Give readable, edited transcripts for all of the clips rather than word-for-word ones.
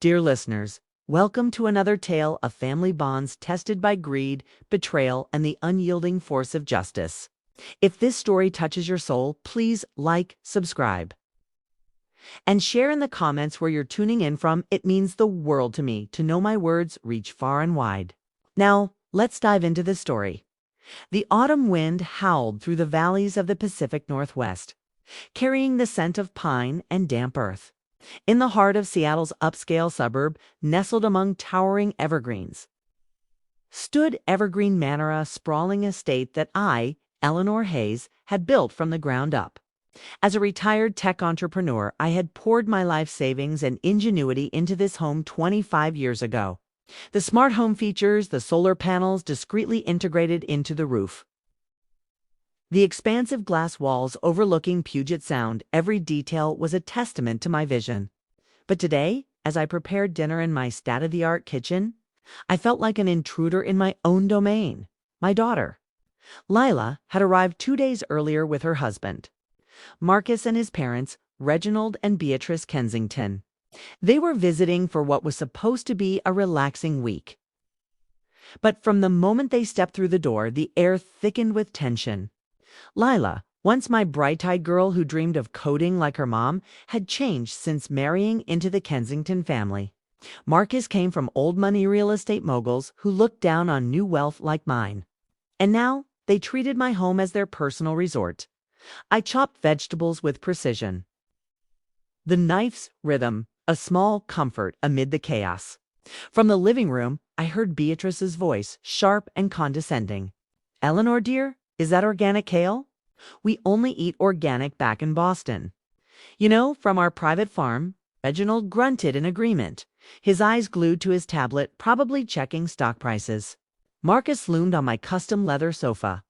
Dear listeners, welcome to another tale of family bonds tested by greed, betrayal, and the unyielding force of justice. If this story touches your soul, please like, subscribe, and share in the comments where you're tuning in from. It means the world to me to know my words reach far and wide. Now, let's dive into this story. The autumn wind howled through the valleys of the Pacific Northwest, carrying the scent of pine and damp earth. In the heart of Seattle's upscale suburb, nestled among towering evergreens, stood Evergreen Manor, a sprawling estate that I, Eleanor Hayes, had built from the ground up. As a retired tech entrepreneur, I had poured my life savings and ingenuity into this home 25 years ago. The smart home features, the solar panels discreetly integrated into the roof, the expansive glass walls overlooking Puget Sound, every detail was a testament to my vision. But today, as I prepared dinner in my state-of-the-art kitchen, I felt like an intruder in my own domain. My daughter, Lila, had arrived 2 days earlier with her husband, Marcus, and his parents, Reginald and Beatrice Kensington. They were visiting for what was supposed to be a relaxing week. But from the moment they stepped through the door, the air thickened with tension. Lila, once my bright-eyed girl who dreamed of coding like her mom, had changed since marrying into the Kensington family. Marcus came from old-money real estate moguls who looked down on new wealth like mine. And now they treated my home as their personal resort. I chopped vegetables with precision, the knife's rhythm a small comfort amid the chaos. From the living room, I heard Beatrice's voice, sharp and condescending. "Eleanor, dear, is that organic kale? We only eat organic back in Boston. You know, from our private farm." Reginald grunted in agreement, his eyes glued to his tablet, probably checking stock prices. Marcus loomed on my custom leather sofa,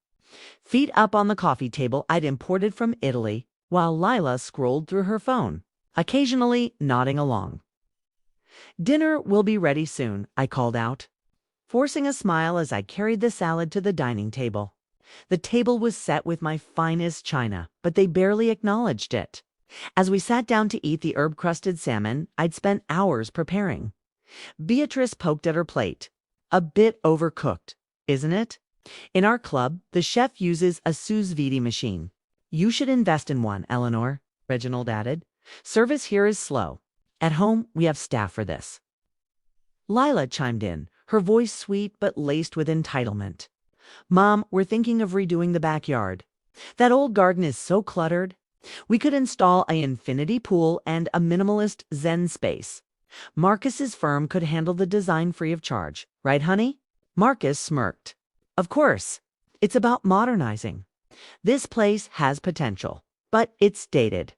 feet up on the coffee table I'd imported from Italy, while Lila scrolled through her phone, occasionally nodding along. "Dinner will be ready soon," I called out, forcing a smile as I carried the salad to the dining table. The table was set with my finest china, but they barely acknowledged it. As we sat down to eat the herb-crusted salmon I'd spent hours preparing, Beatrice poked at her plate. "A bit overcooked, isn't it? In our club, the chef uses a sous vide machine. You should invest in one, Eleanor," Reginald added. "Service here is slow. At home, we have staff for this." Lila chimed in, her voice sweet but laced with entitlement. "Mom, we're thinking of redoing the backyard. That old garden is so cluttered. We could install an infinity pool and a minimalist zen space. Marcus's firm could handle the design free of charge. Right, honey?" Marcus smirked. "Of course. It's about modernizing. This place has potential, but it's dated."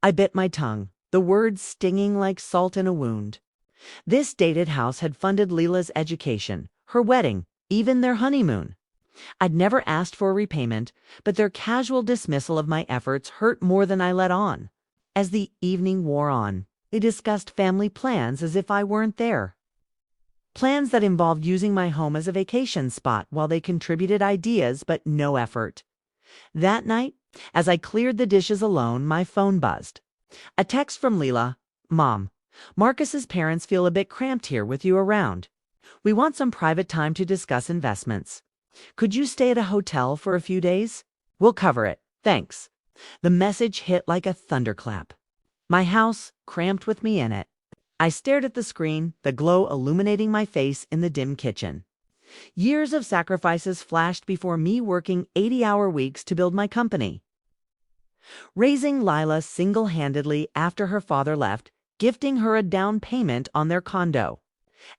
I bit my tongue, the words stinging like salt in a wound. This dated house had funded Lila's education, her wedding, even their honeymoon. I'd never asked for a repayment, but their casual dismissal of my efforts hurt more than I let on. As the evening wore on, they discussed family plans as if I weren't there. Plans that involved using my home as a vacation spot while they contributed ideas but no effort. That night, as I cleared the dishes alone, my phone buzzed. A text from Lila. "Mom, Marcus's parents feel a bit cramped here with you around. We want some private time to discuss investments. Could you stay at a hotel for a few days? We'll cover it. Thanks." The message hit like a thunderclap. My house cramped with me in it. I stared at the screen, the glow illuminating my face in the dim kitchen. Years of sacrifices flashed before me, working 80-hour weeks to build my company, raising Lila single-handedly after her father left, gifting her a down payment on their condo.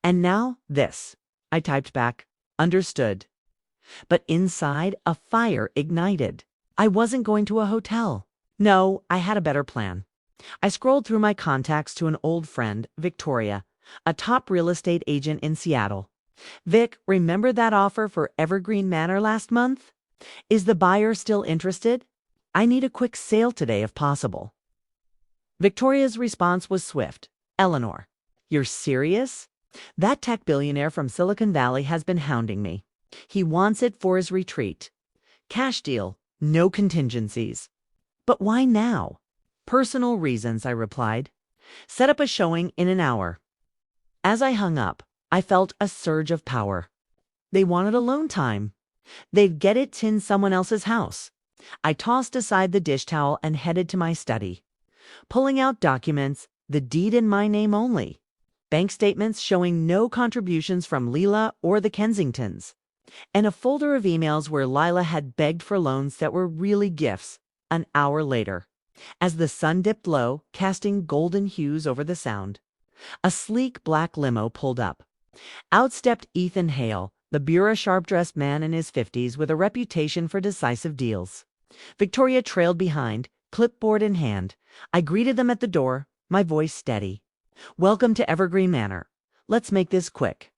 And now this. I typed back, "Understood." But inside, a fire ignited. I wasn't going to a hotel. No, I had a better plan. I scrolled through my contacts to an old friend, Victoria, a top real estate agent in Seattle. "Vic, remember that offer for Evergreen Manor last month? Is the buyer still interested? I need a quick sale today if possible." Victoria's response was swift. "Eleanor, you're serious? That tech billionaire from Silicon Valley has been hounding me. He wants it for his retreat. Cash deal, no contingencies." "But why now?" "Personal reasons," I replied. "Set up a showing in an hour. As I hung up, I felt a surge of power. They wanted alone time. They'd get it in someone else's house. I tossed aside the dish towel and headed to my study. Pulling out documents, the deed in my name only. Bank statements showing no contributions from Leela or the Kensingtons. And a folder of emails where Lila had begged for loans that were really gifts. An hour later, as the sun dipped low, casting golden hues over the Sound, a sleek black limo pulled up. Out stepped Ethan Hale, the bureau sharp-dressed man in his 50s with a reputation for decisive deals. Victoria trailed behind, clipboard in hand. I greeted them at the door, my voice steady. "Welcome to Evergreen Manor. Let's make this quick."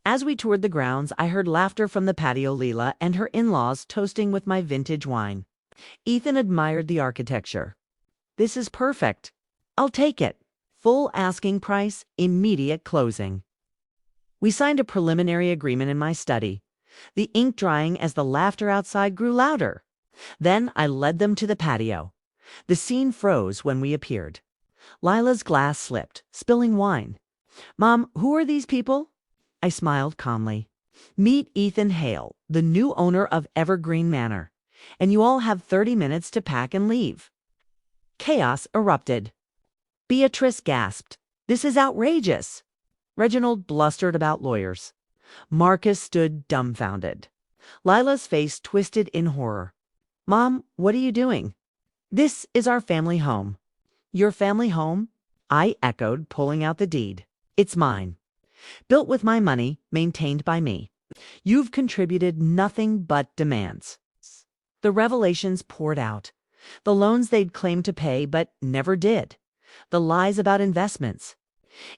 As we toured the grounds, I heard laughter from the patio. Leela and her in-laws toasting with my vintage wine. Ethan admired the architecture. "This is perfect. I'll take it. Full asking price, immediate closing." We signed a preliminary agreement in my study, the ink drying as the laughter outside grew louder. Then I led them to the patio. The scene froze when we appeared. Lila's glass slipped, spilling wine. "Mom, who are these people?" I smiled calmly. "Meet Ethan Hale, the new owner of Evergreen Manor. And you all have 30 minutes to pack and leave." Chaos erupted. Beatrice gasped, "This is outrageous." Reginald blustered about lawyers. Marcus stood dumbfounded. Lila's face twisted in horror. "Mom, what are you doing?" "This is our family home." "Your family home?" I echoed, pulling out the deed. "It's mine. Built with my money, maintained by me. You've contributed nothing but demands." The revelations poured out. The loans they'd claimed to pay but never did. The lies about investments.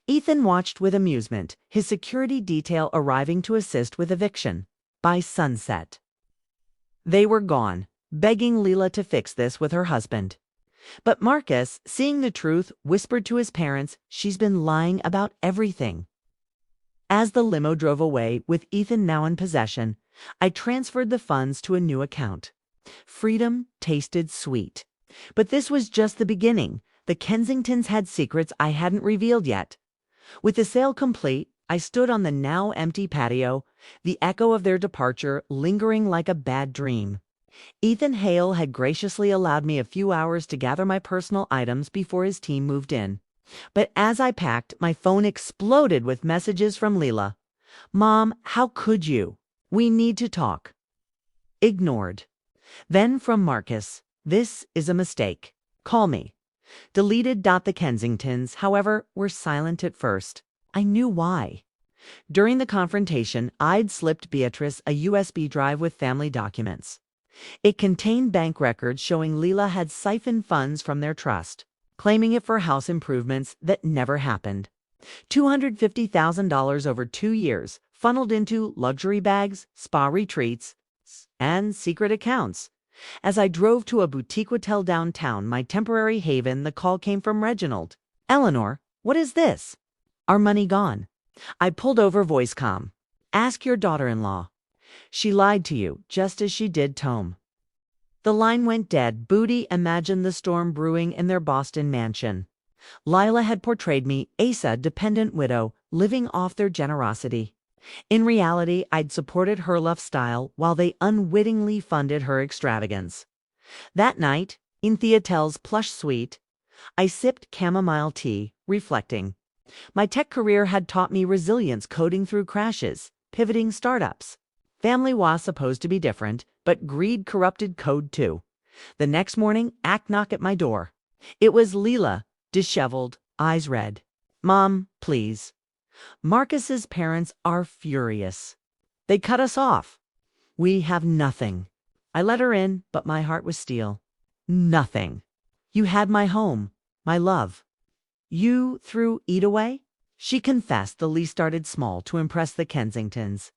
Ethan watched with amusement, his security detail arriving to assist with eviction. By sunset, they were gone, begging Leela to fix this with her husband. But Marcus, seeing the truth, whispered to his parents, "She's been lying about everything." As the limo drove away, with Ethan now in possession, I transferred the funds to a new account. Freedom tasted sweet. But this was just the beginning. The Kensingtons had secrets I hadn't revealed yet. With the sale complete, I stood on the now empty patio, the echo of their departure lingering like a bad dream. Ethan Hale had graciously allowed me a few hours to gather my personal items before his team moved in. But as I packed, my phone exploded with messages from Leela. "Mom, how could you? We need to talk." Ignored. Then from Marcus, "This is a mistake. Call me." Deleted. The Kensingtons, however, were silent at first. I knew why. During the confrontation, I'd slipped Beatrice a USB drive with family documents. It contained bank records showing Leela had siphoned funds from their trust, claiming it for house improvements that never happened. $250,000 over 2 years, funneled into luxury bags, spa retreats, and secret accounts. As I drove to a boutique hotel downtown, my temporary haven, the call came from Reginald. "Eleanor, what is this?" "Our money gone." I pulled over, voice calm. "Ask your daughter-in-law. She lied to you, just as she did Tom." The line went dead. Booty imagined the storm brewing in their Boston mansion. Lila had portrayed me, Asa, dependent widow, living off their generosity. In reality, I'd supported her lifestyle while they unwittingly funded her extravagance. That night, in Theatel's plush suite, I sipped chamomile tea, reflecting. My tech career had taught me resilience, coding through crashes, pivoting startups. Family was supposed to be different, but greed corrupted code too. The next morning, knock at my door. It was Leela, disheveled, eyes red. "Mom, please." Marcus's parents are furious. "They cut us off. We have nothing." I let her in, but my heart was steel. "Nothing. You had my home, my love. You threw it away?" She confessed the lease started small to impress the Kensingtons,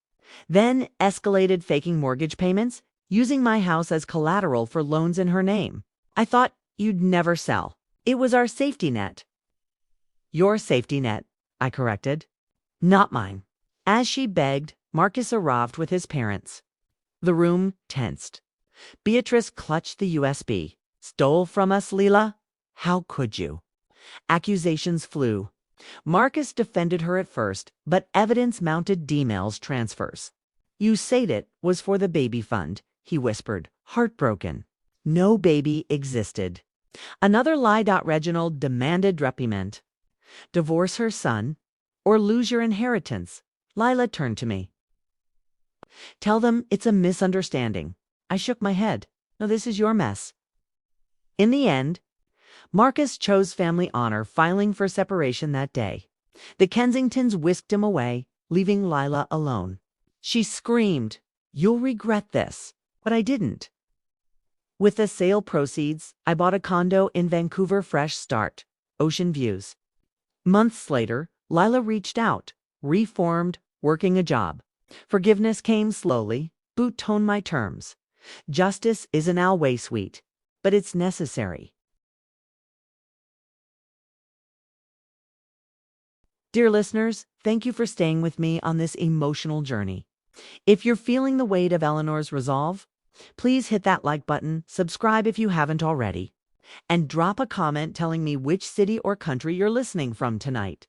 then escalated, faking mortgage payments, using my house as collateral for loans in her name. "I thought you'd never sell. It was our safety net." "Your safety net," I corrected. "Not mine." As she begged, Marcus arrived with his parents. The room tensed. Beatrice clutched the USB. "Stole from us, Leela? How could you?" Accusations flew. Marcus defended her at first, but evidence mounted D-mail's transfers. "You said it was for the baby fund," he whispered, heartbroken. No baby existed. Another lie. Reginald demanded reprimand. "Divorce her son, or lose your inheritance." Lila turned to me. "Tell them it's a misunderstanding." I shook my head. "No, this is your mess." In the end, Marcus chose family honor, filing for separation that day. The Kensingtons whisked him away, leaving Lila alone. She screamed, "You'll regret this." But I didn't. With the sale proceeds, I bought a condo in Vancouver. Fresh start, ocean views. Months later, Lila reached out, reformed, working a job. Forgiveness came slowly, boot toned my terms. Justice isn't always sweet, but it's necessary. Dear listeners, thank you for staying with me on this emotional journey. If you're feeling the weight of Eleanor's resolve, please hit that like button, subscribe if you haven't already, and drop a comment telling me which city or country you're listening from tonight.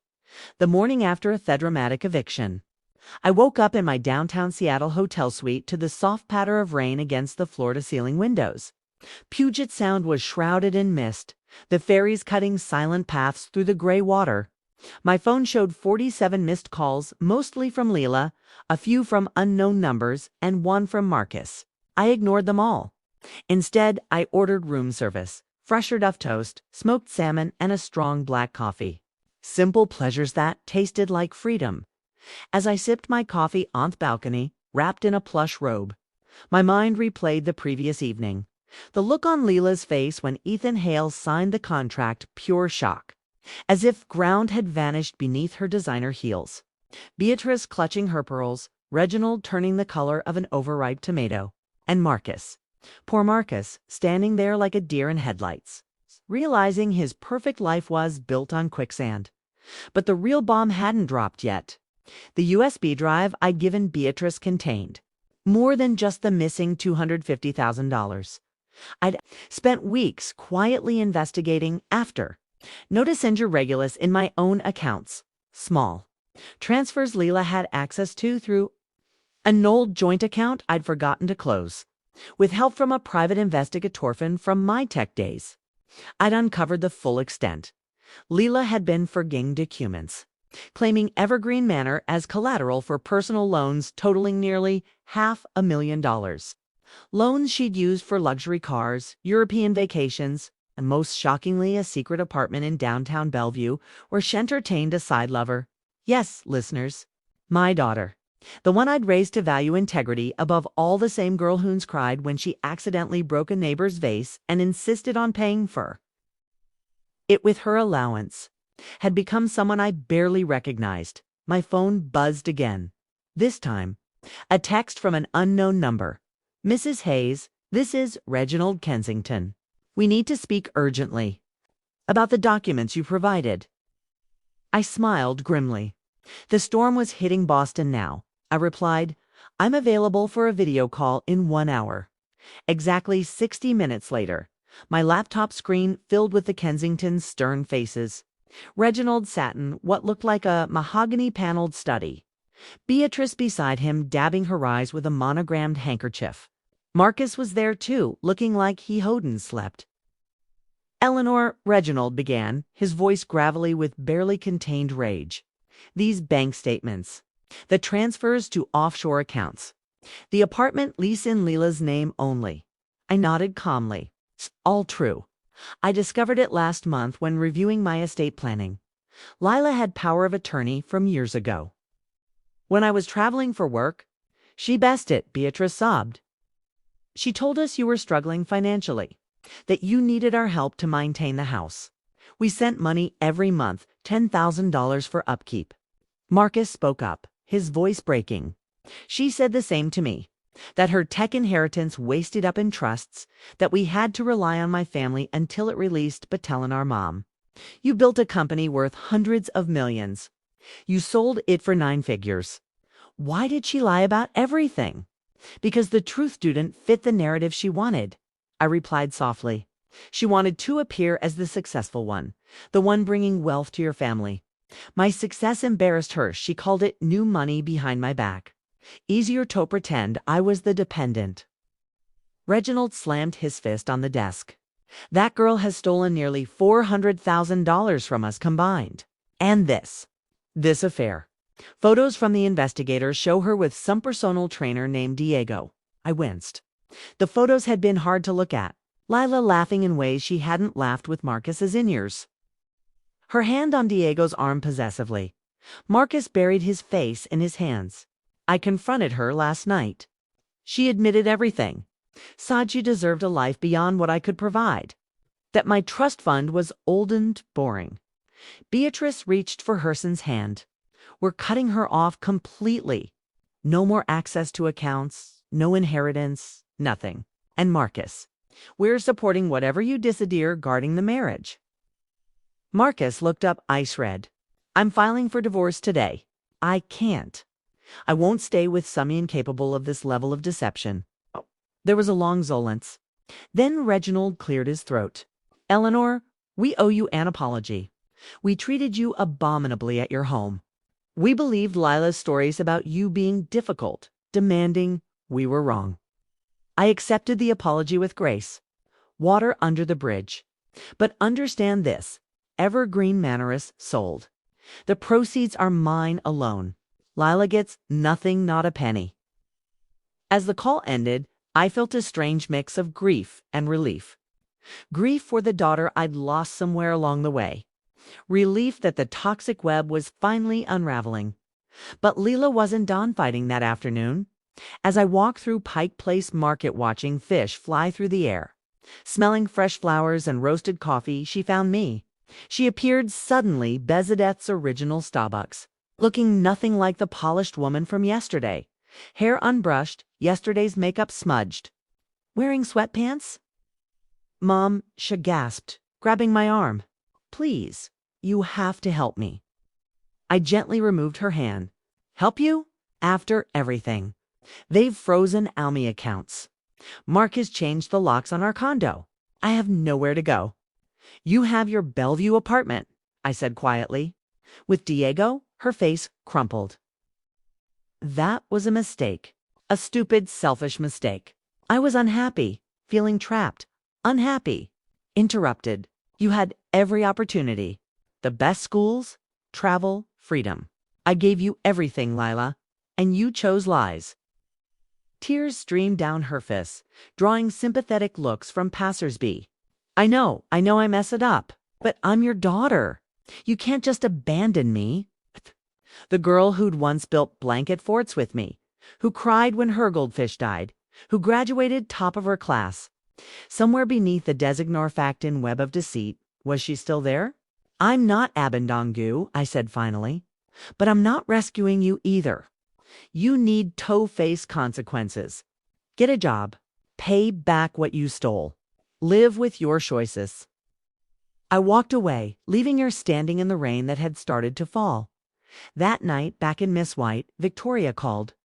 The morning after a dramatic eviction, I woke up in my downtown Seattle hotel suite to the soft patter of rain against the floor-to-ceiling windows. Puget Sound was shrouded in mist, the ferries cutting silent paths through the gray water. My phone showed 47 missed calls, mostly from Leela, a few from unknown numbers, and one from Marcus. I ignored them all. Instead, I ordered room service, fresh duff toast, smoked salmon, and a strong black coffee. Simple pleasures that tasted like freedom. As I sipped my coffee on the balcony, wrapped in a plush robe, my mind replayed the previous evening. The look on Leela's face when Ethan Hale signed the contract, pure shock. As if ground had vanished beneath her designer heels. Beatrice clutching her pearls, Reginald turning the color of an overripe tomato, and Marcus, poor Marcus, standing there like a deer in headlights, realizing his perfect life was built on quicksand. But the real bomb hadn't dropped yet. The USB drive I'd given Beatrice contained more than just the missing $250,000. I'd spent weeks quietly investigating after. Notice Injure Regulus in my own accounts. Small. Transfers Leela had access to through an old joint account I'd forgotten to close. With help from a private investigator from my tech days, I'd uncovered the full extent. Leela had been forging documents, claiming Evergreen Manor as collateral for personal loans totaling nearly $500,000. Loans she'd used for luxury cars, European vacations, and most shockingly a secret apartment in downtown Bellevue where she entertained a side lover. Yes, listeners, my daughter. The one I'd raised to value integrity above all. The same girl who's cried when she accidentally broke a neighbor's vase and insisted on paying for it with her allowance, had become someone I barely recognized. My phone buzzed again. This time, a text from an unknown number. "Mrs. Hayes, this is Reginald Kensington. We need to speak urgently about the documents you provided." I smiled grimly. The storm was hitting Boston now. I replied, "I'm available for a video call in 1 hour." Exactly 60 minutes later, my laptop screen filled with the Kensingtons' stern faces. Reginald sat in what looked like a mahogany-paneled study. Beatrice beside him dabbing her eyes with a monogrammed handkerchief. Marcus was there too, looking like he hadn't slept. "Eleanor," Reginald began, his voice gravelly with barely contained rage. "These bank statements, the transfers to offshore accounts, the apartment lease in Leela's name only." I nodded calmly. "It's all true. I discovered it last month when reviewing my estate planning. Lila had power of attorney from years ago. When I was traveling for work, she best it," Beatrice sobbed. "She told us you were struggling financially, that you needed our help to maintain the house. We sent money every month, $10,000 for upkeep." Marcus spoke up, his voice breaking. "She said the same to me, that her tech inheritance wasted up in trusts, that we had to rely on my family until it released Battelle and our mom. You built a company worth hundreds of millions. You sold it for 9 figures. Why did she lie about everything?" "Because the truth didn't fit the narrative she wanted," I replied softly. "She wanted to appear as the successful one, the one bringing wealth to your family. My success embarrassed her. She called it new money behind my back. Easier to pretend I was the dependent. Reginald slammed his fist on the desk. That girl has stolen nearly $400,000 from us combined. And this affair. Photos from the investigators show her with some personal trainer named Diego. I winced. The photos had been hard to look at. Lila laughing in ways she hadn't laughed with Marcus's in years. Her hand on Diego's arm possessively. Marcus buried his face in his hands. I confronted her last night. She admitted everything. Saji deserved a life beyond what I could provide. That my trust fund was old and boring. Beatrice reached for Herson's hand. We're cutting her off completely. No more access to accounts, no inheritance, nothing. And Marcus, we're supporting whatever you decide guarding the marriage. Marcus looked up ice red. I'm filing for divorce today. I can't. I won't stay with somebody incapable of this level of deception. There was a long silence. Then Reginald cleared his throat. Eleanor, we owe you an apology. We treated you abominably at your home. We believed Lila's stories about you being difficult, demanding. We were wrong. I accepted the apology with grace. Water under the bridge. But understand this. Evergreen Manor is sold. The proceeds are mine alone. Lila gets nothing, not a penny. As the call ended, I felt a strange mix of grief and relief. Grief for the daughter I'd lost somewhere along the way. Relief that the toxic web was finally unraveling. But Lila wasn't done fighting that afternoon. As I walked through Pike Place Market watching fish fly through the air, smelling fresh flowers and roasted coffee, she found me. She appeared suddenly Bezadeth's original Starbucks, looking nothing like the polished woman from yesterday. Hair unbrushed, yesterday's makeup smudged. Wearing sweatpants? Mom, she gasped, grabbing my arm. Please, you have to help me. I gently removed her hand. Help you? After everything. They've frozen Almy accounts. Mark has changed the locks on our condo. I have nowhere to go. You have your Bellevue apartment, I said quietly. With Diego, her face crumpled. That was a mistake. A stupid, selfish mistake. I was unhappy, feeling trapped, unhappy, interrupted. You had every opportunity. The best schools, travel, freedom. I gave you everything, Lila, and you chose lies. Tears streamed down her face, drawing sympathetic looks from passersby. I know I mess it up, but I'm your daughter. You can't just abandon me. The girl who'd once built blanket forts with me, who cried when her goldfish died, who graduated top of her class. Somewhere beneath the designor-factin web of deceit, was she still there? I'm not Abendongu, I said finally, but I'm not rescuing you either. You need toe-face consequences. Get a job. Pay back what you stole. Live with your choices. I walked away, leaving her standing in the rain that had started to fall. That night, back in Miss White, Victoria called.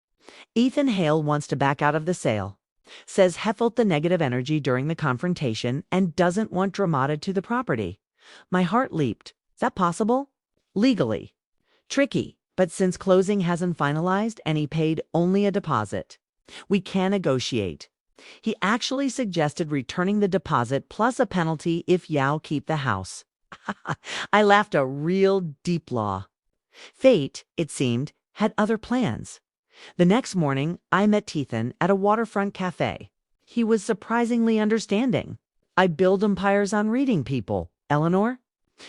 Ethan Hale wants to back out of the sale. Says he felt the negative energy during the confrontation and doesn't want Dramata to the property. My heart leaped. Is that possible? Legally. Tricky, but since closing hasn't finalized and he paid only a deposit, we can negotiate. He actually suggested returning the deposit plus a penalty if Yao keep the house. I laughed a real deep law. Fate, it seemed, had other plans. The next morning, I met Ethan at a waterfront cafe. He was surprisingly understanding. I build empires on reading people, Eleanor.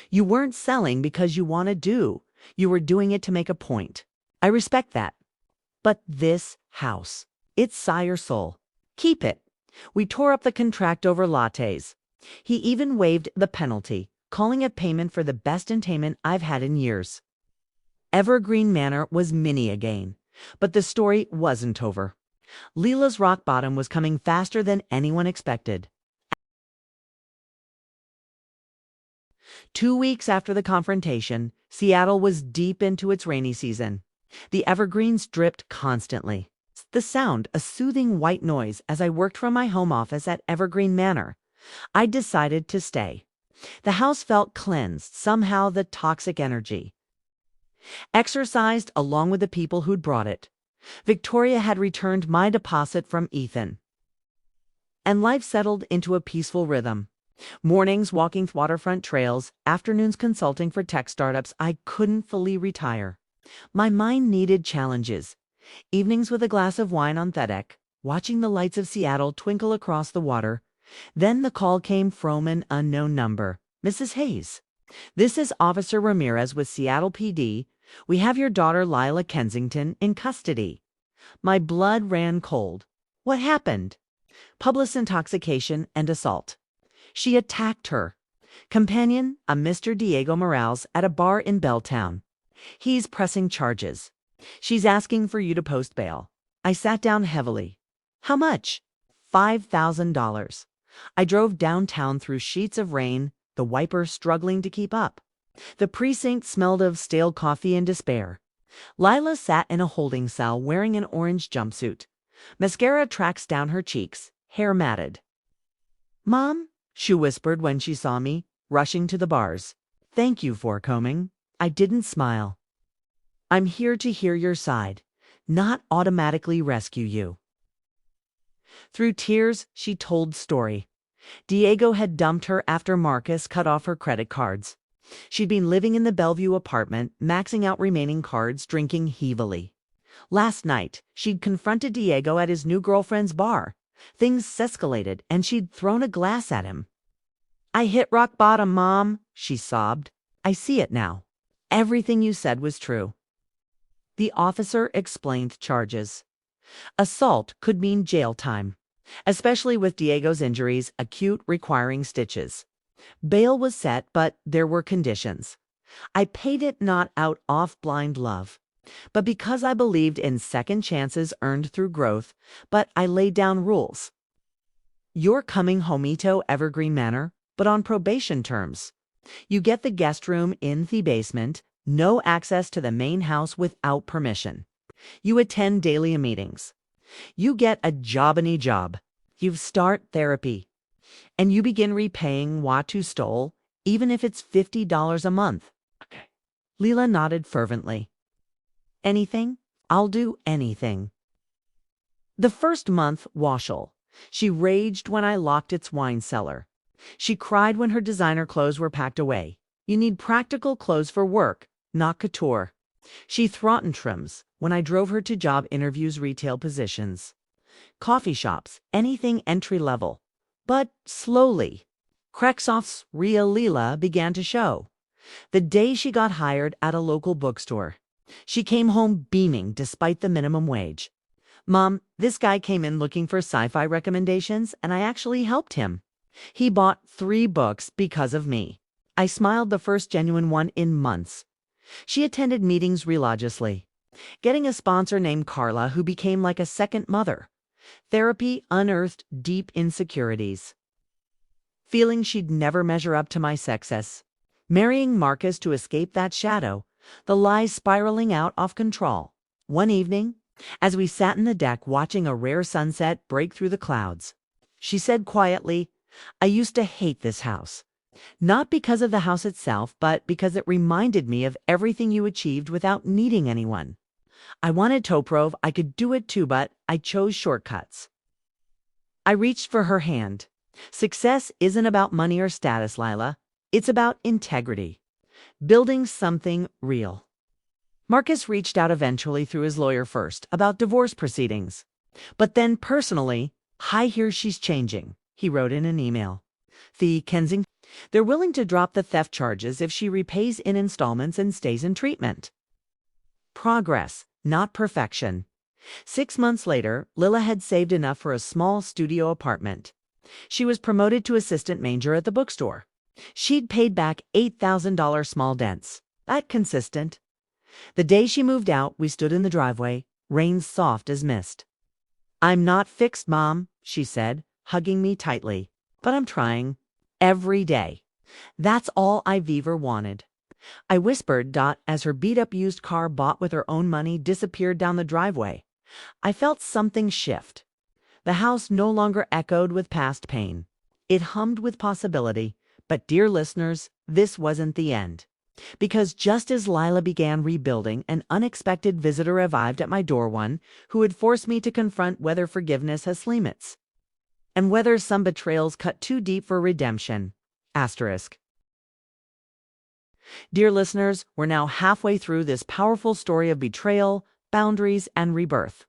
You weren't selling because you want to. You were doing it to make a point. I respect that. But this house, it's Sire Soul. Keep it. We tore up the contract over lattes. He even waived the penalty, calling it payment for the best entertainment I've had in years. Evergreen Manor was mini again, but the story wasn't over. Lila's rock bottom was coming faster than anyone expected. 2 weeks after the confrontation, Seattle was deep into its rainy season. The evergreens dripped constantly. The sound, a soothing white noise as I worked from my home office at Evergreen Manor. I decided to stay. The house felt cleansed, somehow the toxic energy. exercised along with the people who'd brought it. Victoria had returned my deposit from Ethan. And life settled into a peaceful rhythm. Mornings walking waterfront trails, afternoons consulting for tech startups. I couldn't fully retire. My mind needed challenges. Evenings with a glass of wine on deck, watching the lights of Seattle twinkle across the water. Then the call came from an unknown number. Mrs. Hayes. This is Officer Ramirez with Seattle PD. We have your daughter Lila Kensington in custody. My blood ran cold. What happened? Public intoxication and assault. She attacked her companion, a Mr. Diego Morales, at a bar in Belltown. He's pressing charges. She's asking for you to post bail. I sat down heavily. How much? $5,000. I drove downtown through sheets of rain, the wiper struggling to keep up. The precinct smelled of stale coffee and despair. Lila sat in a holding cell wearing an orange jumpsuit. Mascara tracks down her cheeks, hair matted. Mom, she whispered when she saw me, rushing to the bars. Thank you for coming. I didn't smile. I'm here to hear your side, not automatically rescue you. Through tears, she told story. Diego had dumped her after Marcus cut off her credit cards. She'd been living in the Bellevue apartment, maxing out remaining cards, drinking heavily. Last night, she'd confronted Diego at his new girlfriend's bar. Things escalated, and she'd thrown a glass at him. I hit rock bottom, Mom, she sobbed. I see it now. Everything you said was true. The officer explained charges. Assault could mean jail time, especially with Diego's injuries, acute, requiring stitches. Bail was set, but there were conditions. I paid it not out of blind love, but because I believed in second chances earned through growth, but I laid down rules. You're coming homito Evergreen Manor, but on probation terms. You get the guest room in the basement, no access to the main house without permission. You attend daily meetings. You get a job-any job. You start therapy. And you begin repaying what you stole, even if it's $50 a month. Okay. Leela nodded fervently. Anything? I'll do anything. The first month, Washel. She raged when I locked its wine cellar. She cried when her designer clothes were packed away. You need practical clothes for work, not couture. She throttles when I drove her to job interviews, retail positions. Coffee shops, anything entry level. But slowly, Kreksov's real Leela began to show. The day she got hired at a local bookstore, she came home beaming despite the minimum wage. Mom, this guy came in looking for sci-fi recommendations, and I actually helped him. He bought 3 books because of me. I smiled, the first genuine one in months. She attended meetings religiously, getting a sponsor named Carla who became like a second mother. Therapy unearthed deep insecurities. Feeling she'd never measure up to my success. Marrying Marcus to escape that shadow. The lies spiraling out of control. One evening, as we sat in the deck watching a rare sunset break through the clouds, she said quietly, I used to hate this house. Not because of the house itself, but because it reminded me of everything you achieved without needing anyone. I wanted Toprov, I could do it too, but I chose shortcuts. I reached for her hand. Success isn't about money or status, Lila. It's about integrity. Building something real. Marcus reached out eventually through his lawyer first about divorce proceedings. But then personally, I hear she's changing, he wrote in an email. The Kensington, they're willing to drop the theft charges if she repays in installments and stays in treatment. Progress, not perfection. 6 months later, Lila had saved enough for a small studio apartment. She was promoted to assistant manager at the bookstore. She'd paid back $8,000 small dents. That consistent. The day she moved out, we stood in the driveway, rain soft as mist. I'm not fixed, Mom, she said, hugging me tightly. But I'm trying. Every day. That's all I've ever wanted. I whispered, as her beat-up used car bought with her own money disappeared down the driveway. I felt something shift. The house no longer echoed with past pain. It hummed with possibility. But dear listeners, this wasn't the end. Because just as Lila began rebuilding, an unexpected visitor arrived at my door, one who would force me to confront whether forgiveness has limits, and whether some betrayals cut too deep for redemption. Asterisk. Dear listeners, we're now halfway through this powerful story of betrayal, boundaries, and rebirth.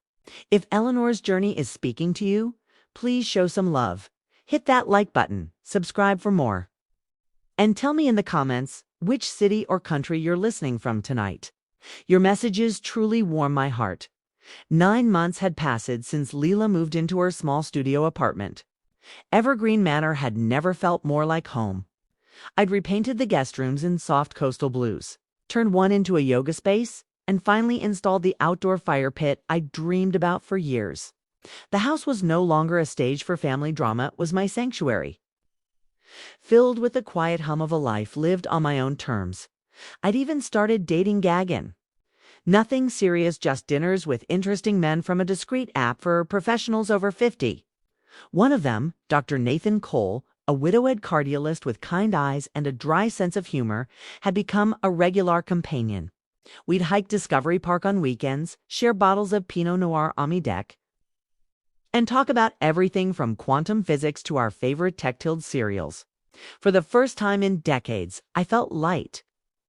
If Eleanor's journey is speaking to you, please show some love. Hit that like button, subscribe for more, and tell me in the comments which city or country you're listening from tonight. Your messages truly warm my heart. 9 months had passed since Leela moved into her small studio apartment. Evergreen Manor had never felt more like home. I'd repainted the guest rooms in soft coastal blues, turned one into a yoga space, and finally installed the outdoor fire pit I dreamed about for years. The house was no longer a stage for family drama, it was my sanctuary, filled with the quiet hum of a life lived on my own terms. I'd even started dating Gagan. Nothing serious, just dinners with interesting men from a discreet app for professionals over 50. One of them, Dr. Nathan Cole, a widowed cardiologist with kind eyes and a dry sense of humor, had become a regular companion. We'd hike Discovery Park on weekends, share bottles of Pinot Noir on me deck, and talk about everything from quantum physics to our favorite tech-tilled cereals. For the first time in decades, I felt light.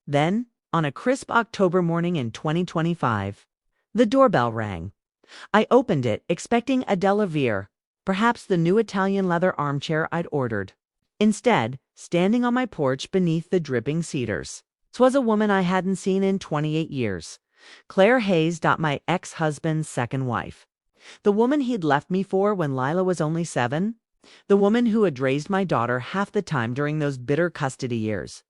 Then, on a crisp October morning in 2025, the doorbell rang. I opened it, expecting a Delavere, perhaps the new Italian leather armchair I'd ordered. Instead, standing on my porch beneath the dripping cedars, 'twas a woman I hadn't seen in 28 years. Claire Hayes, my ex-husband's second wife. The woman he'd left me for when Lila was only 7. The woman who had raised my daughter half the time during those bitter custody years.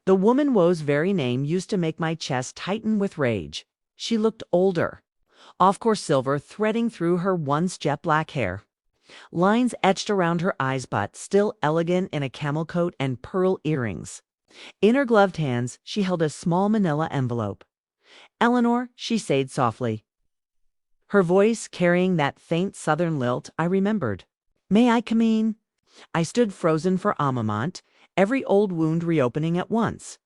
The woman whose very name used to make my chest tighten with rage. She looked older. Off-course silver threading through her once jet black hair. Lines etched around her eyes, but still elegant in a camel coat and pearl earrings. In her gloved hands, she held a small manila envelope. "Eleanor," she said softly, her voice carrying that faint southern lilt I remembered. "May I come in?" I stood frozen for a moment, every old wound reopening at once.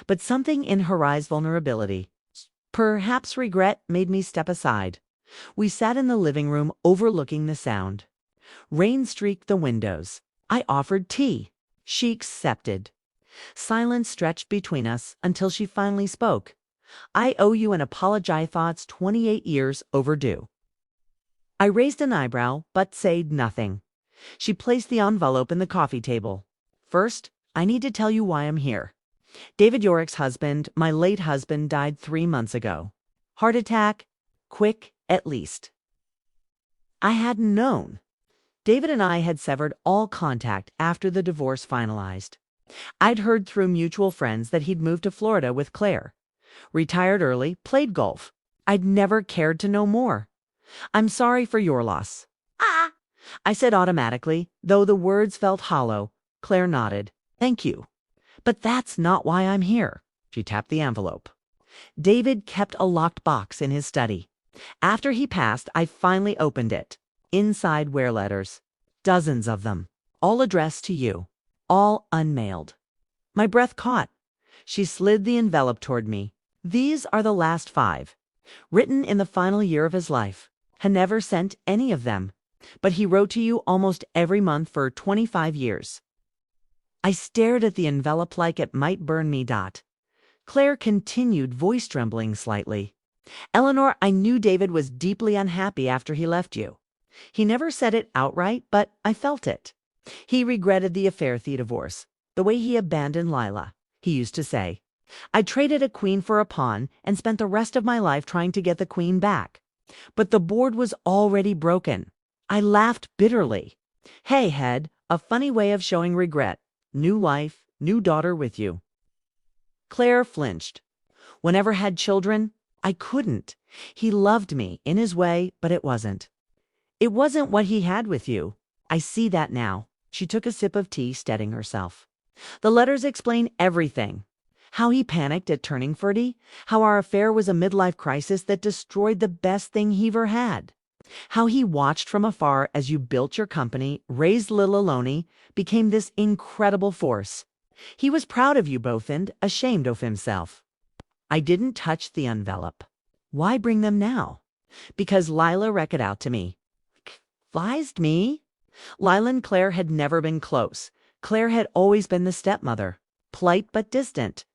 But something in her eyes, vulnerability, perhaps regret, made me step aside. We sat in the living room overlooking the Sound. Rain streaked the windows. I offered tea. She accepted. Silence stretched between us until she finally spoke. "I owe you an apology, thoughts 28 years overdue." I raised an eyebrow, but said nothing. She placed the envelope in the coffee table. "First, I need to tell you why I'm here. David Yorick's husband, my late husband, died 3 months ago. Heart attack, quick at least." I hadn't known. David and I had severed all contact after the divorce finalized. I'd heard through mutual friends that he'd moved to Florida with Claire. Retired early, played golf. I'd never cared to know more. "I'm sorry for your loss." "Ah," I said automatically, though the words felt hollow. Claire nodded. "Thank you. But that's not why I'm here." She tapped the envelope. David kept a locked box in his study. After he passed, I finally opened it. Inside were letters. Dozens of them. All addressed to you. All unmailed. My breath caught. She slid the envelope toward me. "These are the last 5. Written in the final year of his life. Had never sent any of them. But he wrote to you almost every month for 25 years. I stared at the envelope like it might burn me. Claire continued, voice trembling slightly. "Eleanor, I knew David was deeply unhappy after he left you. He never said it outright, but I felt it. He regretted the affair, the divorce, the way he abandoned Lila. He used to say, 'I traded a queen for a pawn and spent the rest of my life trying to get the queen back.' But the board was already broken." I laughed bitterly. "Hey, Head, a funny way of showing regret. New life, new daughter with you." Claire flinched. "Whenever had children, I couldn't. He loved me in his way, but it wasn't. It wasn't what he had with you. I see that now." She took a sip of tea, steadying herself. "The letters explain everything. How he panicked at turning 30, how our affair was a midlife crisis that destroyed the best thing he ever had. How he watched from afar as you built your company, raised little Aloni, became this incredible force. He was proud of you both and ashamed of himself. I didn't touch the envelope. Why bring them now? Because Lila read it out to me. Advised me? Lila and Claire had never been close. Claire had always been the stepmother, polite but distant.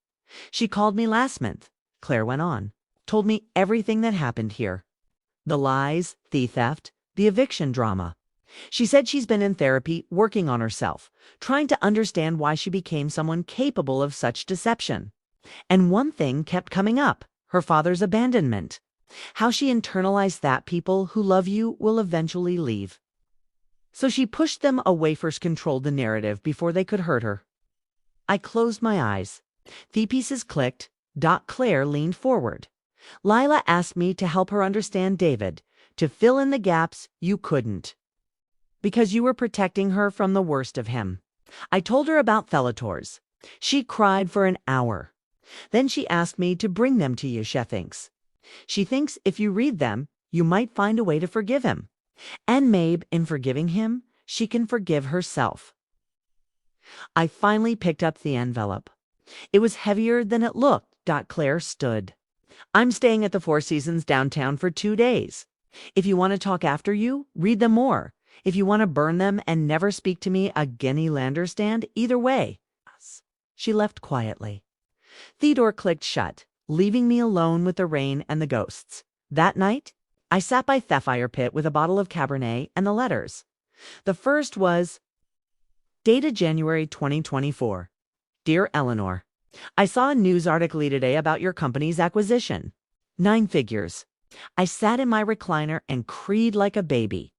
She called me last month, Claire went on, told me everything that happened here. The lies, the theft, the eviction drama. She said she's been in therapy, working on herself, trying to understand why she became someone capable of such deception. And one thing kept coming up, her father's abandonment. How she internalized that people who love you will eventually leave. So she pushed them away, first controlled the narrative before they could hurt her. I closed my eyes. The pieces clicked. Claire leaned forward. Lila asked me to help her understand David, to fill in the gaps you couldn't. Because you were protecting her from the worst of him. I told her about Fellators. She cried for an hour. Then she asked me to bring them to you, she thinks. She thinks if you read them, you might find a way to forgive him. And maybe in forgiving him, she can forgive herself. I finally picked up the envelope. It was heavier than it looked. Claire stood. I'm staying at the Four Seasons downtown for 2 days. If you want to talk after you, read them more. If you want to burn them and never speak to me again, Landerstand, either way. She left quietly. The door clicked shut, leaving me alone with the rain and the ghosts. That night, I sat by the fire pit with a bottle of Cabernet and the letters. The first was, dated January 2024. Dear Eleanor, I saw a news article today about your company's acquisition. 9 figures. I sat in my recliner and cried like a baby.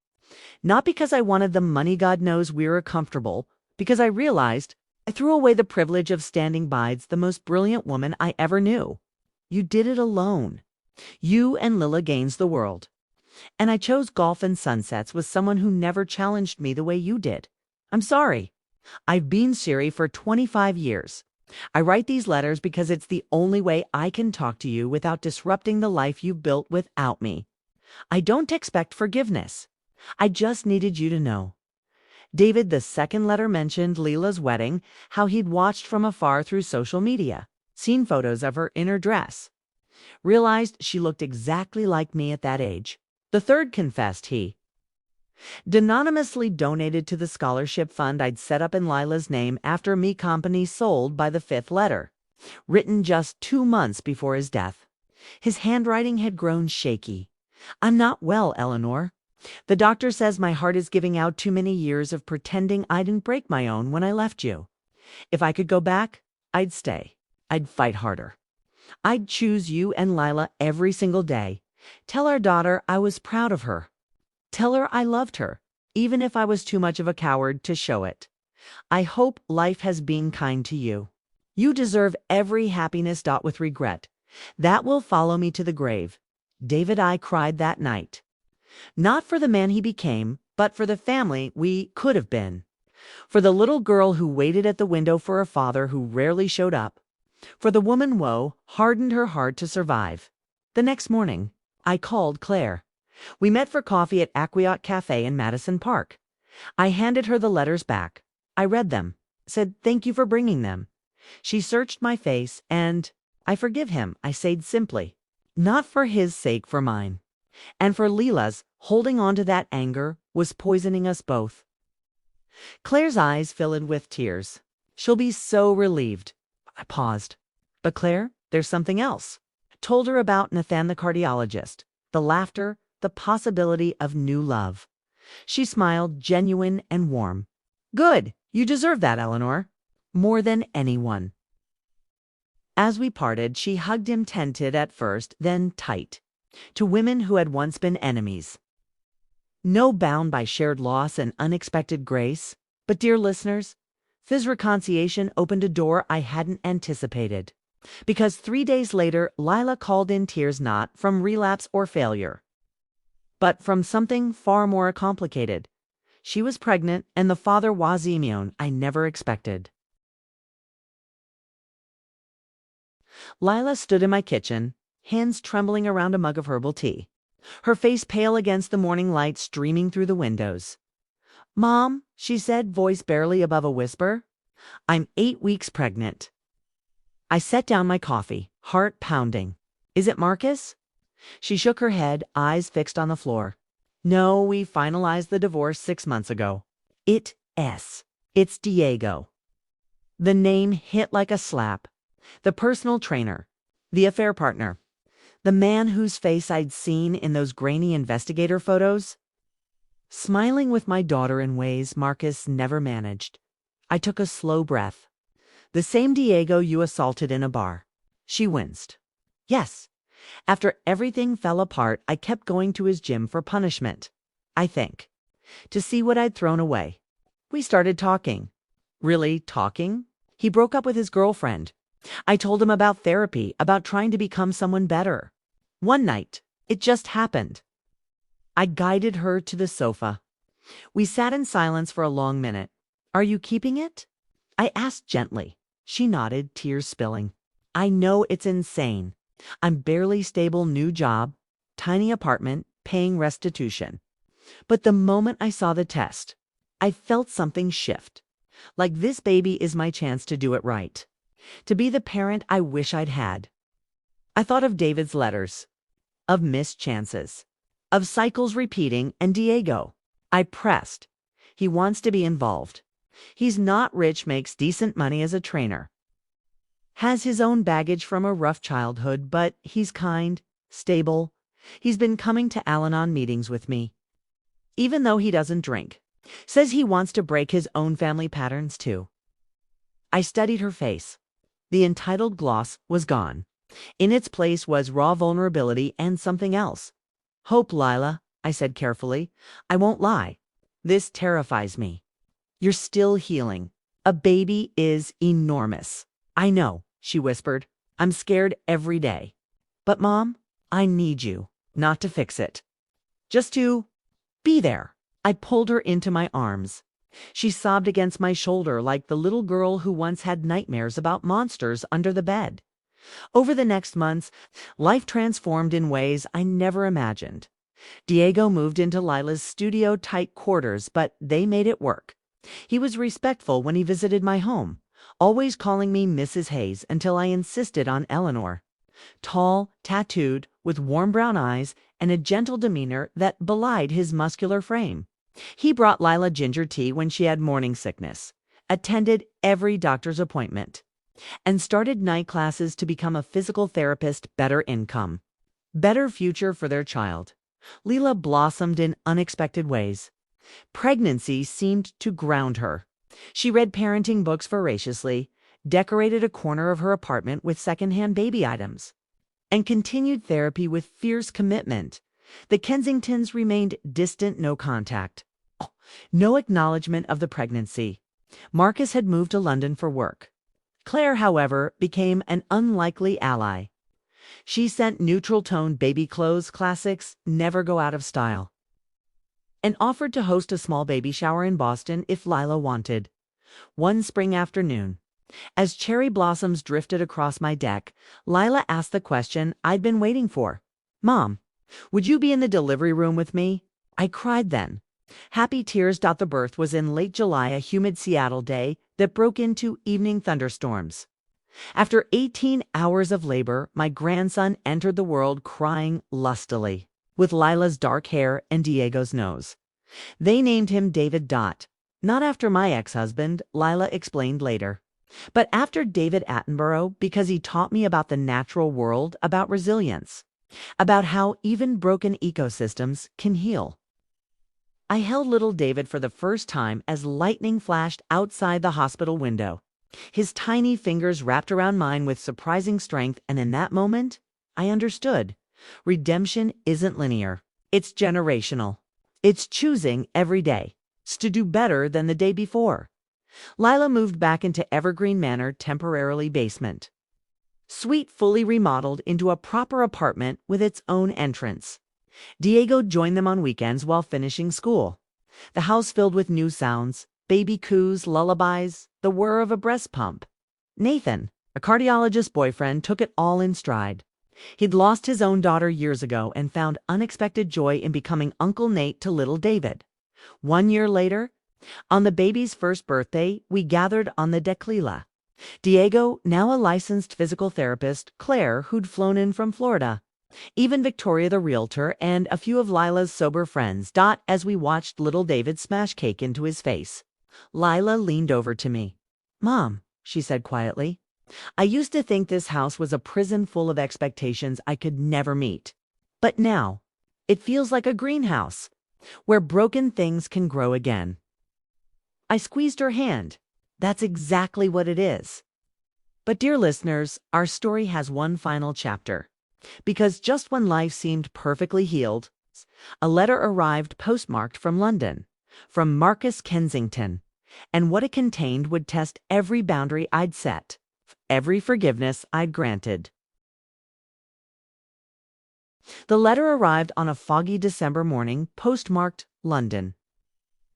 Not because I wanted the money, God knows we were comfortable, because I realized I threw away the privilege of standing by the most brilliant woman I ever knew. You did it alone. You and Lila gains the world. And I chose golf and sunsets with someone who never challenged me the way you did. I'm sorry. I've been Siri for 25 years. I write these letters because it's the only way I can talk to you without disrupting the life you've built without me. I don't expect forgiveness. I just needed you to know. David, the second letter mentioned Lila's wedding, how he'd watched from afar through social media, seen photos of her in her dress. Realized she looked exactly like me at that age. The third confessed he anonymously donated to the scholarship fund I'd set up in Lila's name after me company sold by the 5th letter, written just 2 months before his death. His handwriting had grown shaky. I'm not well, Eleanor. The doctor says my heart is giving out too many years of pretending I didn't break my own when I left you. If I could go back, I'd stay. I'd fight harder. I'd choose you and Lila every single day. Tell our daughter I was proud of her. Tell her I loved her, even if I was too much of a coward to show it. I hope life has been kind to you. You deserve every happiness. With regret. That will follow me to the grave. David, I cried that night. Not for the man he became, but for the family we could have been. For the little girl who waited at the window for a father who rarely showed up. For the woman woe hardened her heart to survive. The next morning, I called Claire. We met for coffee at Aquiote Cafe in Madison Park. I handed her the letters back. I read them, said thank you for bringing them. She searched my face and, I forgive him, I said simply. Not for his sake, for mine. And for Lila's, holding on to that anger was poisoning us both. Claire's eyes filled with tears. She'll be so relieved. I paused. But Claire, there's something else. Told her about Nathan the cardiologist, the laughter, the possibility of new love. She smiled, genuine and warm. Good, you deserve that, Eleanor. More than anyone. As we parted, she hugged him, tented at first, then tight. To women who had once been enemies. No bound by shared loss and unexpected grace. But dear listeners, this reconciliation opened a door I hadn't anticipated. Because 3 days later, Lila called in tears, not from relapse or failure, but from something far more complicated. She was pregnant, and the father was immune. I never expected. Lila stood in my kitchen, hands trembling around a mug of herbal tea, her face pale against the morning light streaming through the windows. Mom, she said, voice barely above a whisper, I'm 8 weeks pregnant. I set down my coffee, heart pounding. Is it Marcus? She shook her head, eyes fixed on the floor. No, we finalized the divorce 6 months ago. It's Diego. The name hit like a slap. The personal trainer. The affair partner. The man whose face I'd seen in those grainy investigator photos. Smiling with my daughter in ways Marcus never managed. I took a slow breath. The same Diego you assaulted in a bar. She winced. Yes. After everything fell apart, I kept going to his gym for punishment. I think. To see what I'd thrown away. We started talking. Really talking? He broke up with his girlfriend. I told him about therapy, about trying to become someone better. One night, it just happened. I guided her to the sofa. We sat in silence for a long minute. Are you keeping it? I asked gently. She nodded, tears spilling. I know it's insane. I'm barely stable new job, tiny apartment, paying restitution. But the moment I saw the test, I felt something shift. Like this baby is my chance to do it right. To be the parent I wish I'd had. I thought of David's letters, of missed chances, of cycles repeating, and Diego. I pressed. He wants to be involved. He's not rich, makes decent money as a trainer. Has his own baggage from a rough childhood, but he's kind, stable. He's been coming to Al-Anon meetings with me. Even though he doesn't drink. Says he wants to break his own family patterns too. I studied her face. The entitled gloss was gone. In its place was raw vulnerability and something else. Hope, Lila, I said carefully. I won't lie. This terrifies me. You're still healing. A baby is enormous. I know, she whispered. I'm scared every day. But Mom, I need you, not to fix it. Just to be there. I pulled her into my arms. She sobbed against my shoulder like the little girl who once had nightmares about monsters under the bed. Over the next months, life transformed in ways I never imagined. Diego moved into Lila's studio-tight quarters, but they made it work. He was respectful when he visited my home, always calling me Mrs. Hayes until I insisted on Eleanor. Tall, tattooed, with warm brown eyes and a gentle demeanor that belied his muscular frame. He brought Lila ginger tea when she had morning sickness, attended every doctor's appointment, and started night classes to become a physical therapist. Better income, better future for their child. Lila blossomed in unexpected ways. Pregnancy seemed to ground her. She read parenting books voraciously, decorated a corner of her apartment with secondhand baby items, and continued therapy with fierce commitment. The Kensingtons remained distant, no contact. No acknowledgement of the pregnancy. Marcus had moved to London for work. Claire, however, became an unlikely ally. She sent neutral-toned baby clothes classics, never go out of style, and offered to host a small baby shower in Boston if Lila wanted. One spring afternoon, as cherry blossoms drifted across my deck, Lila asked the question I'd been waiting for. Mom, would you be in the delivery room with me? I cried then. Happy tears. The birth was in late July, a humid Seattle day that broke into evening thunderstorms. After 18 hours of labor, my grandson entered the world crying lustily, with Lila's dark hair and Diego's nose. They named him David. Not after my ex-husband, Lila explained later, but after David Attenborough, because he taught me about the natural world, about resilience, about how even broken ecosystems can heal. I held little David for the first time as lightning flashed outside the hospital window. His tiny fingers wrapped around mine with surprising strength, and in that moment, I understood. Redemption isn't linear. It's generational. It's choosing every day to do better than the day before. Lila moved back into Evergreen Manor, temporarily basement. Suite fully remodeled into a proper apartment with its own entrance. Diego joined them on weekends while finishing school. The house filled with new sounds, baby coos, lullabies, the whir of a breast pump. Nathan, a cardiologist boyfriend, took it all in stride. He'd lost his own daughter years ago and found unexpected joy in becoming Uncle Nate to little David. 1 year later, On the baby's first birthday, we gathered on the deck Lila. Diego, now a licensed physical therapist, Claire, who'd flown in from Florida. Even Victoria the realtor and a few of Lila's sober friends dot as we watched little David smash cake into his face. Lila leaned over to me. "Mom," she said quietly, "I used to think this house was a prison full of expectations I could never meet. But now, it feels like a greenhouse, where broken things can grow again." I squeezed her hand. That's exactly what it is. But dear listeners, our story has one final chapter. Because just when life seemed perfectly healed, a letter arrived postmarked from London, from Marcus Kensington, and what it contained would test every boundary I'd set, every forgiveness I'd granted. The letter arrived on a foggy December morning, postmarked London,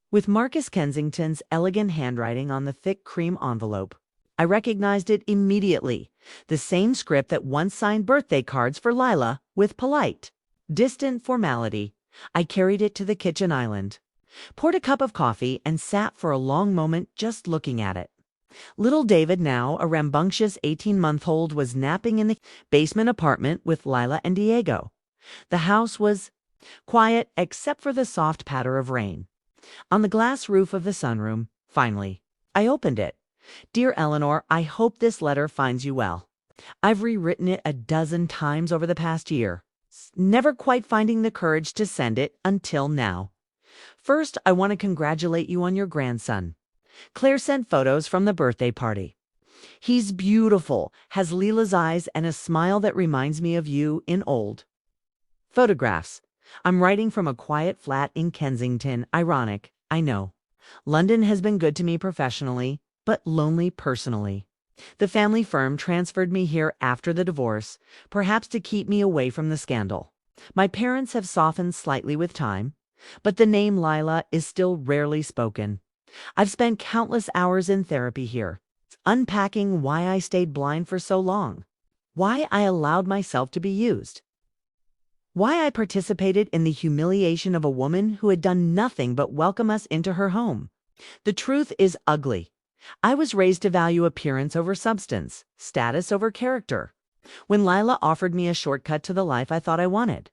with Marcus Kensington's elegant handwriting on the thick cream envelope. I recognized it immediately, the same script that once signed birthday cards for Lila with polite, distant formality. I carried it to the kitchen island, poured a cup of coffee, and sat for a long moment just looking at it. Little David, now a rambunctious 18-month-old, was napping in the basement apartment with Lila and Diego. The house was quiet except for the soft patter of rain on the glass roof of the sunroom. Finally, I opened it. "Dear Eleanor, I hope this letter finds you well. I've rewritten it a dozen times over the past year, never quite finding the courage to send it until now. First, I want to congratulate you on your grandson. Claire sent photos from the birthday party. He's beautiful, has Lila's eyes and a smile that reminds me of you in old photographs. I'm writing from a quiet flat in Kensington. Ironic, I know. London has been good to me professionally, but lonely personally. The family firm transferred me here after the divorce, perhaps to keep me away from the scandal. My parents have softened slightly with time, but the name Lila is still rarely spoken. I've spent countless hours in therapy here, unpacking why I stayed blind for so long, why I allowed myself to be used, why I participated in the humiliation of a woman who had done nothing but welcome us into her home. The truth is ugly. I was raised to value appearance over substance, status over character. When Lila offered me a shortcut to the life I thought I wanted,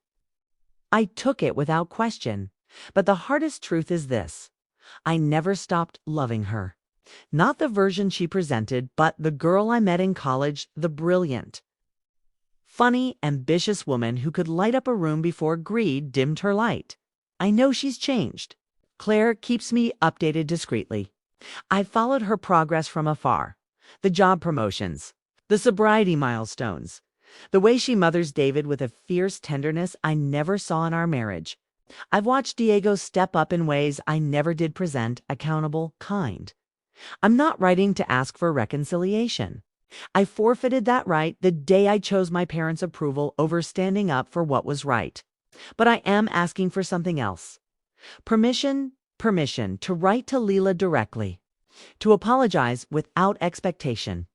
I took it without question. But the hardest truth is this: I never stopped loving her. Not the version she presented, but the girl I met in college, the brilliant, funny, ambitious woman who could light up a room before greed dimmed her light. I know she's changed. Claire keeps me updated discreetly. I followed her progress from afar. The job promotions, the sobriety milestones, the way she mothers David with a fierce tenderness I never saw in our marriage. I've watched Diego step up in ways I never did present, accountable, kind. I'm not writing to ask for reconciliation. I forfeited that right the day I chose my parents' approval over standing up for what was right. But I am asking for something else. Permission to write to Lila directly, to apologize without expectation,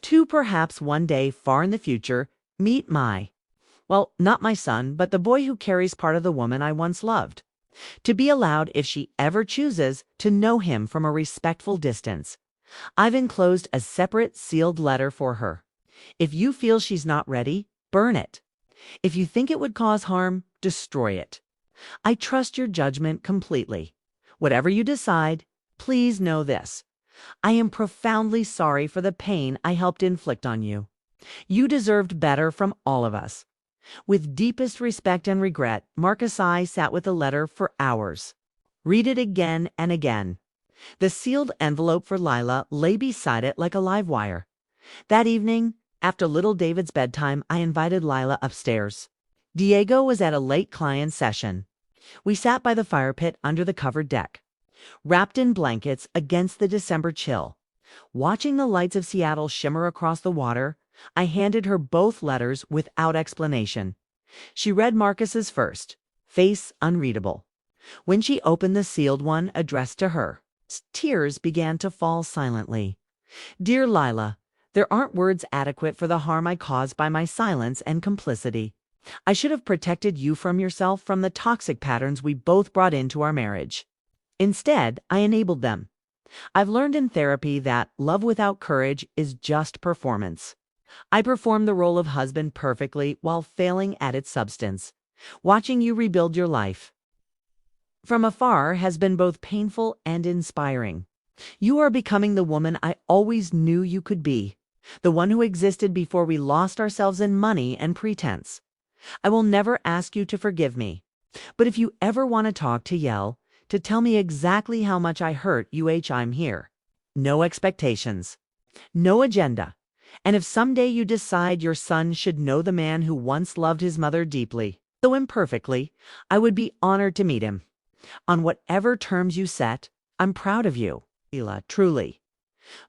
to perhaps one day far in the future meet well, not my son, but the boy who carries part of the woman I once loved, to be allowed, if she ever chooses, to know him from a respectful distance. I've enclosed a separate sealed letter for her. If you feel she's not ready, burn it. If you think it would cause harm, destroy it. I trust your judgment completely. Whatever you decide, please know this: I am profoundly sorry for the pain I helped inflict on you. You deserved better from all of us. With deepest respect and regret, Marcus. I sat with the letter for hours. Read it again and again. The sealed envelope for Lila lay beside it like a live wire. That evening, after little David's bedtime, I invited Lila upstairs. Diego was at a late client session. We sat by the fire pit under the covered deck, wrapped in blankets against the December chill. Watching the lights of Seattle shimmer across the water, I handed her both letters without explanation. She read Marcus's first, face unreadable. When she opened the sealed one addressed to her, tears began to fall silently. "Dear Lila, there aren't words adequate for the harm I caused by my silence and complicity. I should have protected you from yourself, from the toxic patterns we both brought into our marriage. Instead, I enabled them. I've learned in therapy that love without courage is just performance. I performed the role of husband perfectly while failing at its substance. Watching you rebuild your life from afar has been both painful and inspiring. You are becoming the woman I always knew you could be, the one who existed before we lost ourselves in money and pretense. I will never ask you to forgive me, but if you ever want to talk to tell me exactly how much I hurt you, I'm here. No expectations, no agenda. And if someday you decide your son should know the man who once loved his mother deeply, though imperfectly, I would be honored to meet him. On whatever terms you set, I'm proud of you, Leela, truly.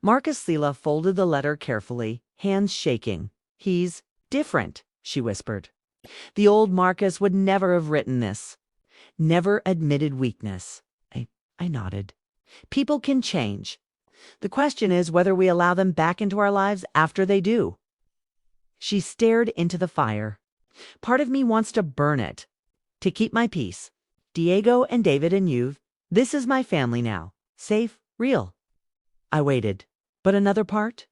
Marcus. Leela folded the letter carefully, hands shaking. He's different, she whispered. The old Marcus would never have written this. Never admitted weakness. I nodded. People can change. The question is whether we allow them back into our lives after they do. She stared into the fire. Part of me wants to burn it, to keep my peace. Diego and David and you, this is my family now. Safe, real. I waited. But another part?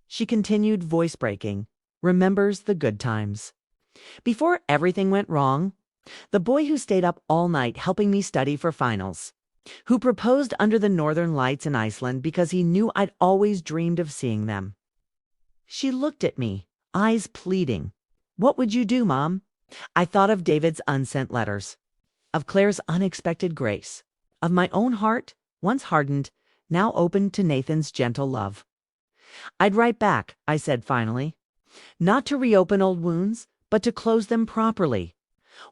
She continued, voice breaking. Remembers the good times. Before everything went wrong, the boy who stayed up all night helping me study for finals, who proposed under the northern lights in Iceland because he knew I'd always dreamed of seeing them. She looked at me, eyes pleading. What would you do, Mom? I thought of David's unsent letters, of Claire's unexpected grace, of my own heart, once hardened, now open to Nathan's gentle love. I'd write back, I said finally. Not to reopen old wounds, but to close them properly.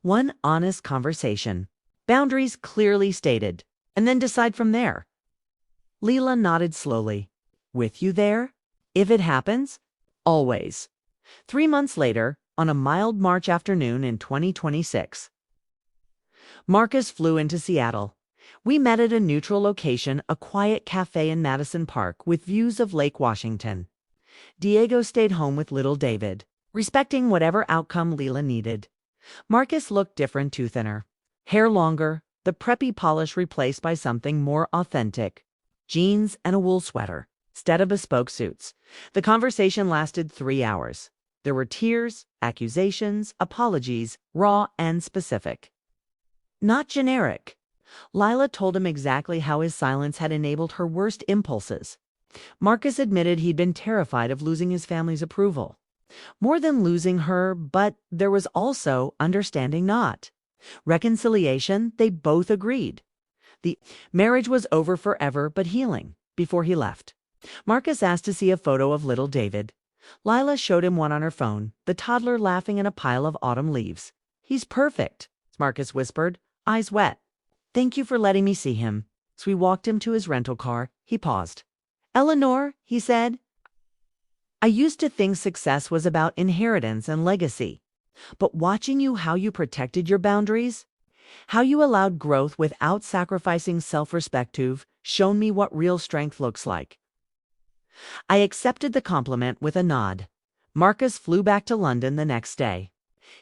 One honest conversation, boundaries clearly stated, and then decide from there. Leela nodded slowly. With you there? If it happens? Always. 3 months later, on a mild March afternoon in 2026. Marcus flew into Seattle. We met at a neutral location, a quiet cafe in Madison Park with views of Lake Washington. Diego stayed home with little David, respecting whatever outcome Leela needed. Marcus looked different, too, thinner. Hair longer, the preppy polish replaced by something more authentic. Jeans and a wool sweater, instead of bespoke suits. The conversation lasted 3 hours. There were tears, accusations, apologies, raw and specific. Not generic. Lila told him exactly how his silence had enabled her worst impulses. Marcus admitted he'd been terrified of losing his family's approval. More than losing her, but there was also understanding not. Reconciliation, they both agreed. The marriage was over forever, but healing, before he left. Marcus asked to see a photo of little David. Lila showed him one on her phone, the toddler laughing in a pile of autumn leaves. He's perfect, Marcus whispered, eyes wet. Thank you for letting me see him. As we walked him to his rental car, he paused. Eleanor, he said, I used to think success was about inheritance and legacy. But watching you, how you protected your boundaries, how you allowed growth without sacrificing self-respect, you've shown me what real strength looks like. I accepted the compliment with a nod. Marcus flew back to London the next day.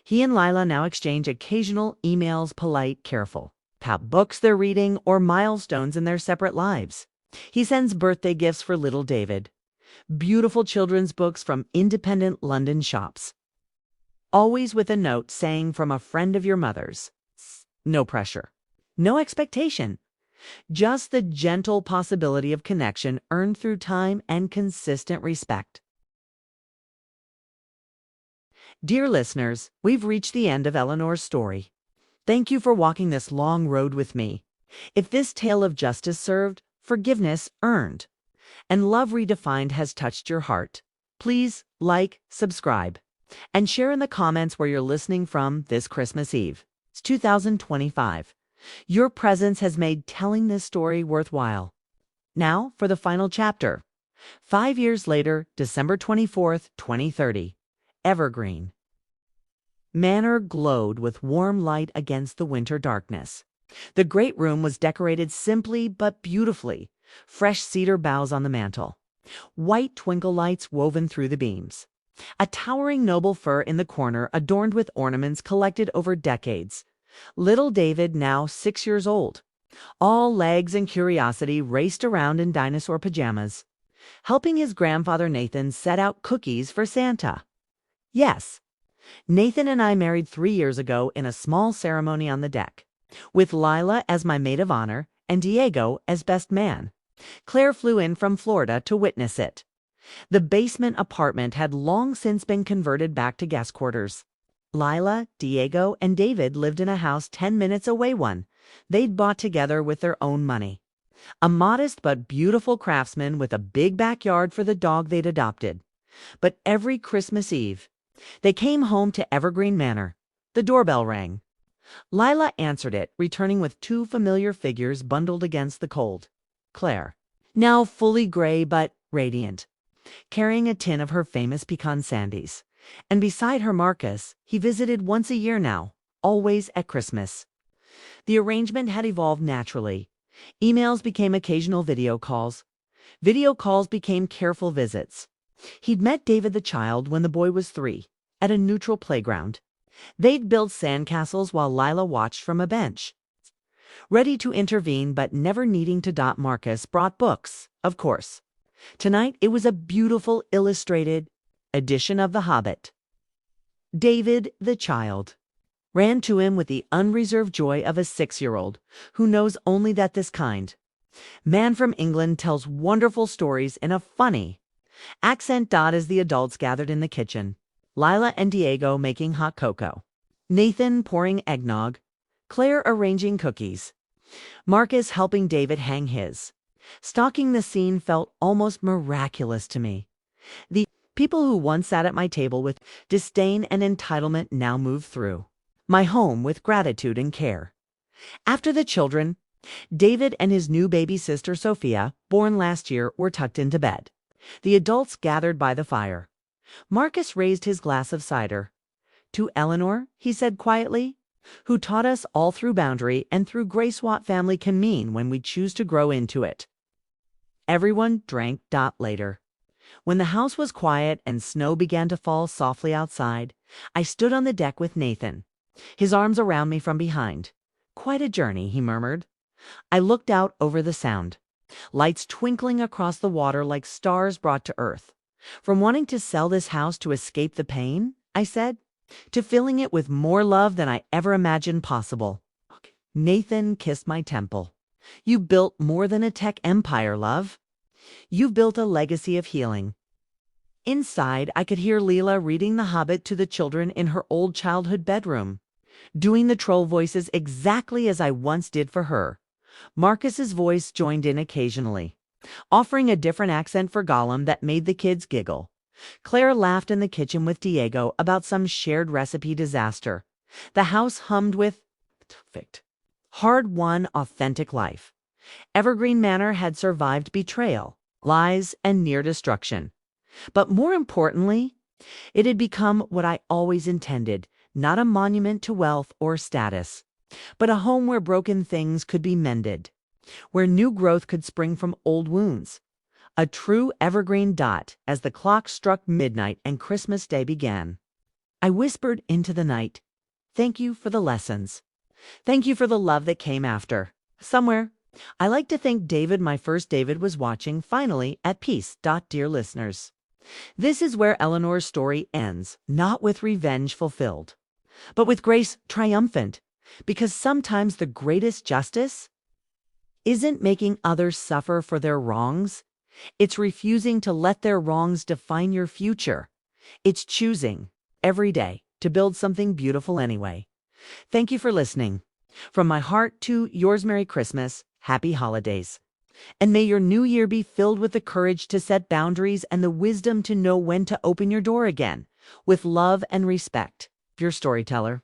He and Lila now exchange occasional emails, polite, careful, about books they're reading or milestones in their separate lives. He sends birthday gifts for little David. Beautiful children's books from independent London shops. Always with a note saying, from a friend of your mother's. No pressure. No expectation. Just the gentle possibility of connection earned through time and consistent respect. Dear listeners, we've reached the end of Eleanor's story. Thank you for walking this long road with me. If this tale of justice served, forgiveness earned, and love redefined has touched your heart, please like, subscribe, and share in the comments where you're listening from this Christmas Eve. It's 2025. Your presence has made telling this story worthwhile. Now for the final chapter. 5 years later, December 24th, 2030. Evergreen. Manor glowed with warm light against the winter darkness. The great room was decorated simply but beautifully. Fresh cedar boughs on the mantel. White twinkle lights woven through the beams. A towering noble fir in the corner adorned with ornaments collected over decades. Little David, now 6 years old, All legs and curiosity raced around in dinosaur pajamas, helping his grandfather Nathan set out cookies for Santa. Yes, Nathan and I married 3 years ago in a small ceremony on the deck, with Lila as my maid of honor and Diego as best man. Claire flew in from Florida to witness it. The basement apartment had long since been converted back to guest quarters. Lila, Diego, and David lived in a house 10 minutes away they'd bought together with their own money. A modest but beautiful craftsman with a big backyard for the dog they'd adopted. But every Christmas Eve, they came home to Evergreen Manor. The doorbell rang. Lila answered it, returning with two familiar figures bundled against the cold. Claire, now fully gray but radiant, carrying a tin of her famous pecan sandies. And beside her Marcus, he visited once a year now, always at Christmas. The arrangement had evolved naturally. Emails became occasional video calls. Video calls became careful visits. He'd met David the child when the boy was 3, at a neutral playground. They'd build sandcastles while Lila watched from a bench. Ready to intervene but never needing to dot, Marcus brought books, of course. Tonight it was a beautiful illustrated edition of The Hobbit. David the child ran to him with the unreserved joy of a 6-year-old who knows only that this kind man from England tells wonderful stories in a funny accent. As the adults gathered in the kitchen, Lila and Diego making hot cocoa, Nathan pouring eggnog, Claire arranging cookies, Marcus helping David hang his. Stalking the scene felt almost miraculous to me. The people who once sat at my table with disdain and entitlement now moved through my home with gratitude and care. After the children, David and his new baby sister Sophia, born last year, were tucked into bed. The adults gathered by the fire. Marcus raised his glass of cider. To Eleanor, he said quietly, who taught us all through boundary and through grace what family can mean when we choose to grow into it. Everyone drank. Later, when the house was quiet and snow began to fall softly outside, I stood on the deck with Nathan, his arms around me from behind. Quite a journey, he murmured. I looked out over the sound, lights twinkling across the water like stars brought to earth. From wanting to sell this house to escape the pain, I said, to filling it with more love than I ever imagined possible. Nathan kissed my temple. You built more than a tech empire, love. You've built a legacy of healing. Inside, I could hear Leela reading The Hobbit to the children in her old childhood bedroom, doing the troll voices exactly as I once did for her. Marcus's voice joined in occasionally, offering a different accent for Gollum that made the kids giggle. Claire laughed in the kitchen with Diego about some shared recipe disaster. The house hummed with hard-won, authentic life. Evergreen Manor had survived betrayal, lies, and near destruction. But more importantly, it had become what I always intended, not a monument to wealth or status, but a home where broken things could be mended, where new growth could spring from old wounds. A true evergreen. As the clock struck midnight and Christmas Day began, I whispered into the night, thank you for the lessons. Thank you for the love that came after. Somewhere, I like to think David, my first David, was watching, finally at peace. Dear listeners, this is where Eleanor's story ends, not with revenge fulfilled, but with grace triumphant, because sometimes the greatest justice isn't making others suffer for their wrongs. It's refusing to let their wrongs define your future. It's choosing, every day, to build something beautiful anyway. Thank you for listening. From my heart to yours, Merry Christmas, Happy Holidays. And may your new year be filled with the courage to set boundaries and the wisdom to know when to open your door again, with love and respect. Your storyteller.